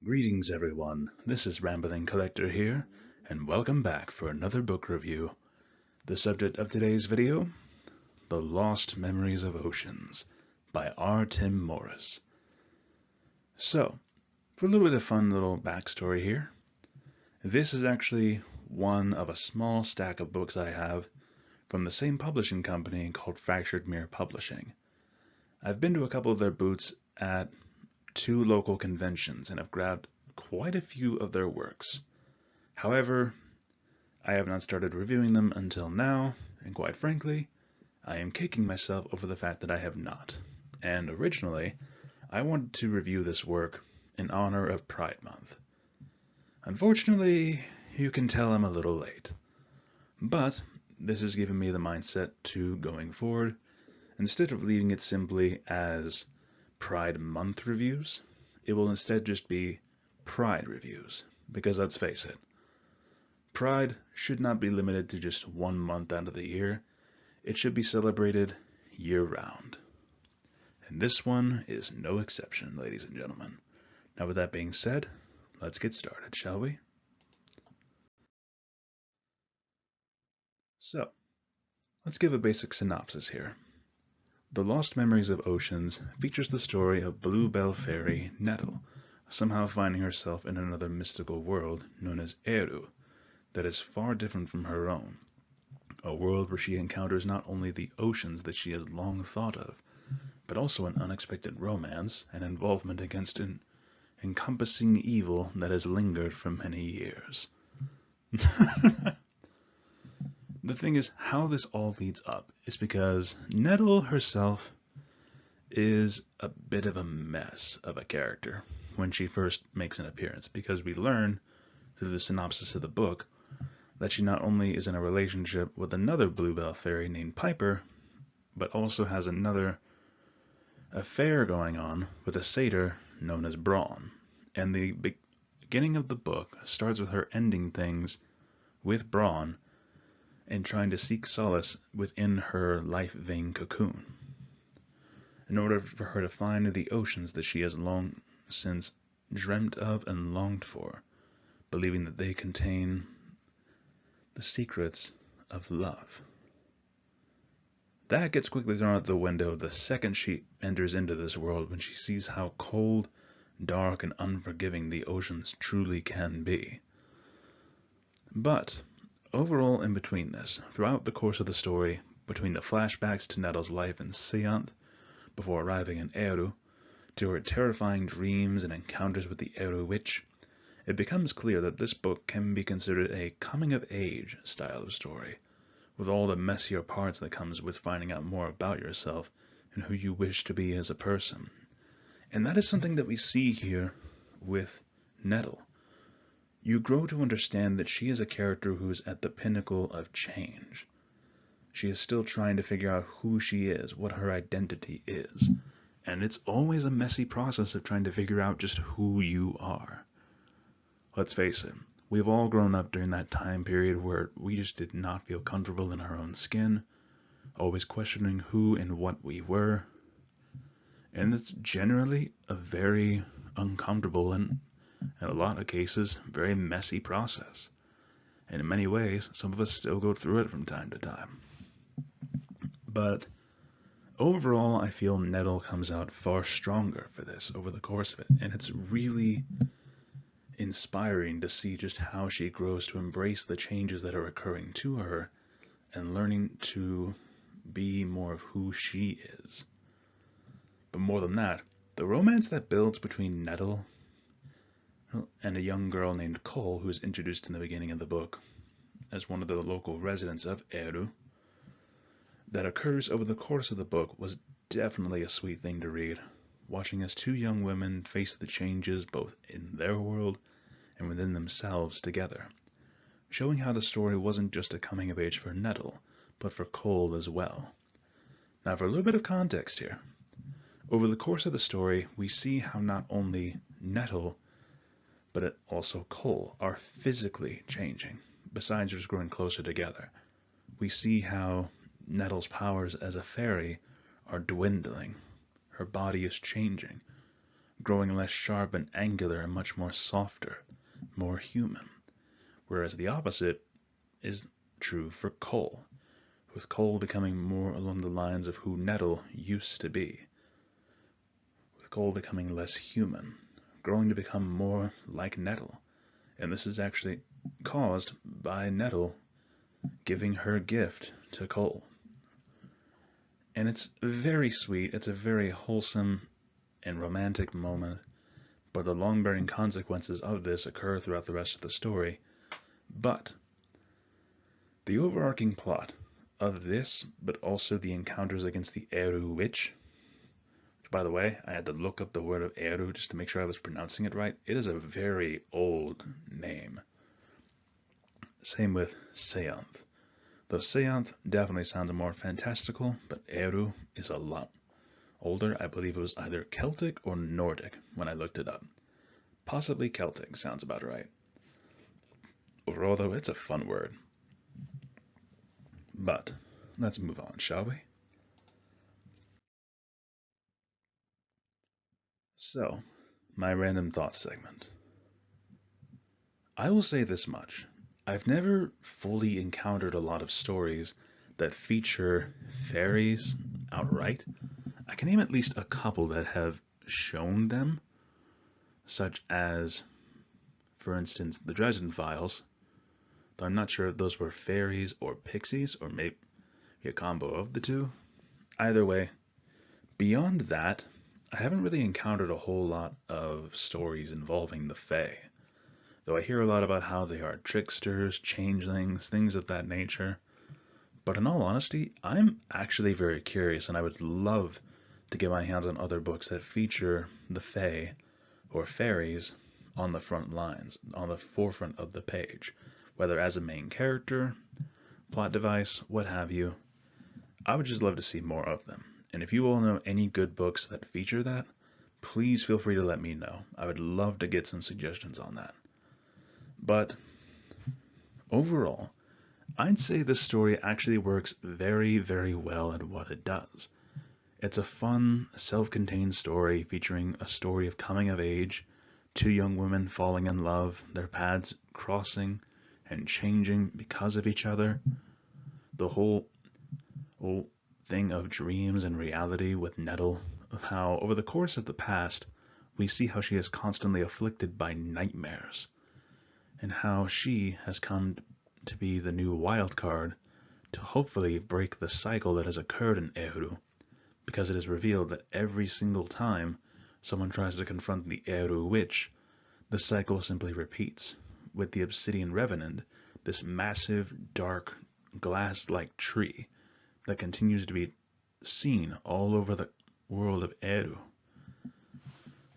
Greetings everyone, this is Rambling Collector here, and welcome back for another book review. The subject of today's video, The Lost Memories of Oceans by R. Tim Morris. So, for a little bit of fun little backstory here, this is actually one of a small stack of books I have from the same publishing company called Fractured Mirror Publishing. I've been to a couple of their booths at two local conventions and have grabbed quite a few of their works. However, I have not started reviewing them until now, and quite frankly, I am kicking myself over the fact that I have not. And originally, I wanted to review this work in honor of Pride Month. Unfortunately, you can tell I'm a little late. But this has given me the mindset to going forward, instead of leaving it simply as Pride Month reviews, it will instead just be Pride reviews, because let's face it, Pride should not be limited to just one month out of the year. It should be celebrated year-round. And this one is no exception, ladies and gentlemen. Now with that being said, let's get started, shall we? So, let's give a basic synopsis here. The Lost Memories of Oceans features the story of Bluebell fairy Nettle, somehow finding herself in another mystical world known as Eru, that is far different from her own. A world where she encounters not only the oceans that she has long thought of, but also an unexpected romance and involvement against an encompassing evil that has lingered for many years. The thing is, how this all leads up is because Nettle herself is a bit of a mess of a character when she first makes an appearance, because we learn through the synopsis of the book that she not only is in a relationship with another Bluebell fairy named Piper, but also has another affair going on with a satyr known as Brawn. And the beginning of the book starts with her ending things with Brawn and trying to seek solace within her life vein cocoon, in order for her to find the oceans that she has long since dreamt of and longed for, believing that they contain the secrets of love. That gets quickly thrown out the window the second she enters into this world, when she sees how cold, dark, and unforgiving the oceans truly can be. But overall, in between this, throughout the course of the story, between the flashbacks to Nettle's life in Seanth before arriving in Eru, to her terrifying dreams and encounters with the Eru Witch, it becomes clear that this book can be considered a coming-of-age style of story, with all the messier parts that comes with finding out more about yourself and who you wish to be as a person. And that is something that we see here with Nettle. You grow to understand that she is a character who is at the pinnacle of change. She is still trying to figure out who she is, what her identity is. And it's always a messy process of trying to figure out just who you are. Let's face it, we've all grown up during that time period where we just did not feel comfortable in our own skin, always questioning who and what we were. And it's generally a very uncomfortable and, in a lot of cases, very messy process. And in many ways, some of us still go through it from time to time. But overall, I feel Nettle comes out far stronger for this over the course of it, and it's really inspiring to see just how she grows to embrace the changes that are occurring to her and learning to be more of who she is. But more than that, the romance that builds between Nettle and a young girl named Cole, who is introduced in the beginning of the book as one of the local residents of Eru, that occurs over the course of the book was definitely a sweet thing to read, watching as two young women face the changes both in their world and within themselves together, showing how the story wasn't just a coming of age for Nettle, but for Cole as well. Now for a little bit of context here. Over the course of the story, we see how not only Nettle, but also Cole are physically changing, besides just growing closer together. We see how Nettle's powers as a fairy are dwindling. Her body is changing, growing less sharp and angular and much more softer, more human. Whereas the opposite is true for Cole, with Cole becoming more along the lines of who Nettle used to be, with Cole becoming less human, growing to become more like Nettle. And this is actually caused by Nettle giving her gift to Cole. And it's very sweet, it's a very wholesome and romantic moment, but the long-bearing consequences of this occur throughout the rest of the story. But the overarching plot of this, but also the encounters against the Eru witch, which, by the way, I had to look up the word of Eru just to make sure I was pronouncing it right. It is a very old name. Same with Seanth. Though Seanth definitely sounds more fantastical, but Eru is a lot older. I believe it was either Celtic or Nordic when I looked it up. Possibly Celtic sounds about right. Overall, though, it's a fun word. But let's move on, shall we? So, my random thoughts segment. I will say this much. I've never fully encountered a lot of stories that feature fairies outright. I can name at least a couple that have shown them, such as, for instance, the Dresden Files, though I'm not sure if those were fairies or pixies, or maybe a combo of the two. Either way, beyond that, I haven't really encountered a whole lot of stories involving the Fae, though I hear a lot about how they are tricksters, changelings, things of that nature. But in all honesty, I'm actually very curious, and I would love to get my hands on other books that feature the Fae or fairies on the front lines, on the forefront of the page, whether as a main character, plot device, what have you. I would just love to see more of them. And if you all know any good books that feature that, please feel free to let me know. I would love to get some suggestions on that. But overall, I'd say this story actually works very, very well at what it does. It's a fun, self-contained story featuring a story of coming of age, two young women falling in love, their paths crossing and changing because of each other. The whole thing of dreams and reality with Nettle, of how over the course of the past, we see how she is constantly afflicted by nightmares, and how she has come to be the new wild card to hopefully break the cycle that has occurred in Eru, because it is revealed that every single time someone tries to confront the Eru witch, the cycle simply repeats, with the Obsidian Revenant, this massive, dark, glass-like tree that continues to be seen all over the world of Eru.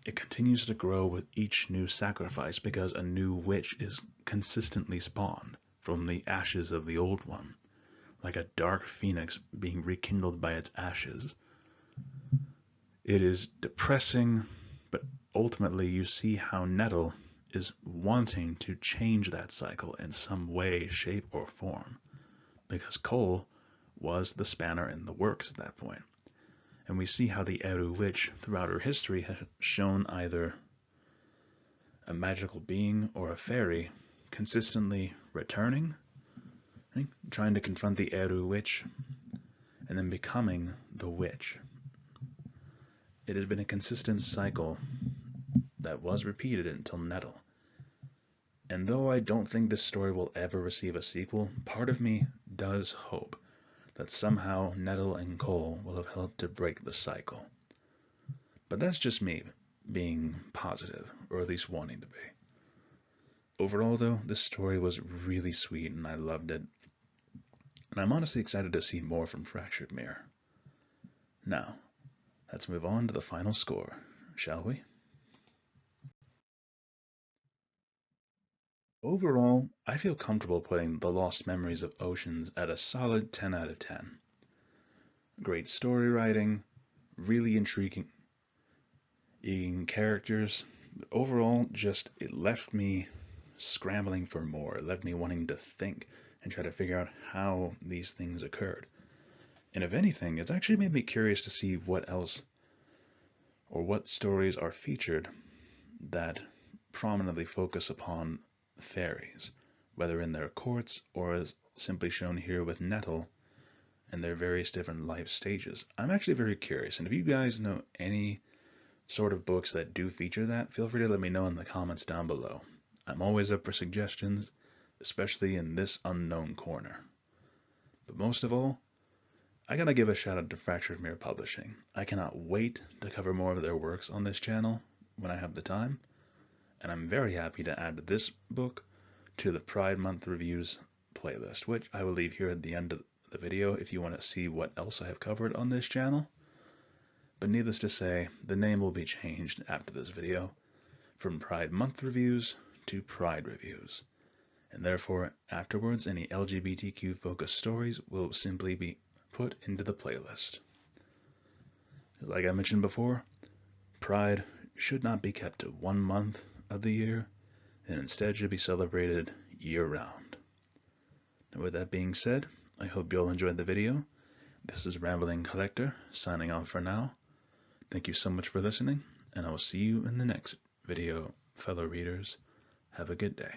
It continues to grow with each new sacrifice because a new witch is consistently spawned from the ashes of the old one, like a dark phoenix being rekindled by its ashes. It is depressing, but ultimately you see how Nettle is wanting to change that cycle in some way, shape, or form, because Cole was the spanner in the works at that point. And we see how the Eru witch throughout her history has shown either a magical being or a fairy consistently returning, right? Trying to confront the Eru witch, and then becoming the witch. It has been a consistent cycle that was repeated until Nettle. And though I don't think this story will ever receive a sequel, part of me does hope that somehow Nettle and Cole will have helped to break the cycle. But that's just me being positive, or at least wanting to be. Overall, though, this story was really sweet and I loved it. And I'm honestly excited to see more from Fractured Mirror. Now, let's move on to the final score, shall we? Overall, I feel comfortable putting The Lost Memories of Oceans at a solid 10 out of 10. Great story writing, really intriguing characters. Overall, just it left me scrambling for more. It left me wanting to think and try to figure out how these things occurred. And if anything, it's actually made me curious to see what else or what stories are featured that prominently focus upon fairies, whether in their courts or as simply shown here with Nettle and their various different life stages. I'm actually very curious, and if you guys know any sort of books that do feature that, feel free to let me know in the comments down below. I'm always up for suggestions, especially in this unknown corner. But most of all, I gotta give a shout out to Fractured Mirror Publishing. I cannot wait to cover more of their works on this channel when I have the time, and I'm very happy to add this book to the Pride Month Reviews playlist, which I will leave here at the end of the video if you want to see what else I have covered on this channel. But needless to say, the name will be changed after this video from Pride Month Reviews to Pride Reviews, and therefore afterwards any LGBTQ focused stories will simply be put into the playlist. Like I mentioned before, Pride should not be kept to 1 month of the year, and instead should be celebrated year-round. And with that being said, I hope you all enjoyed the video. This is Rambling Collector, signing off for now. Thank you so much for listening, and I will see you in the next video, fellow readers. Have a good day.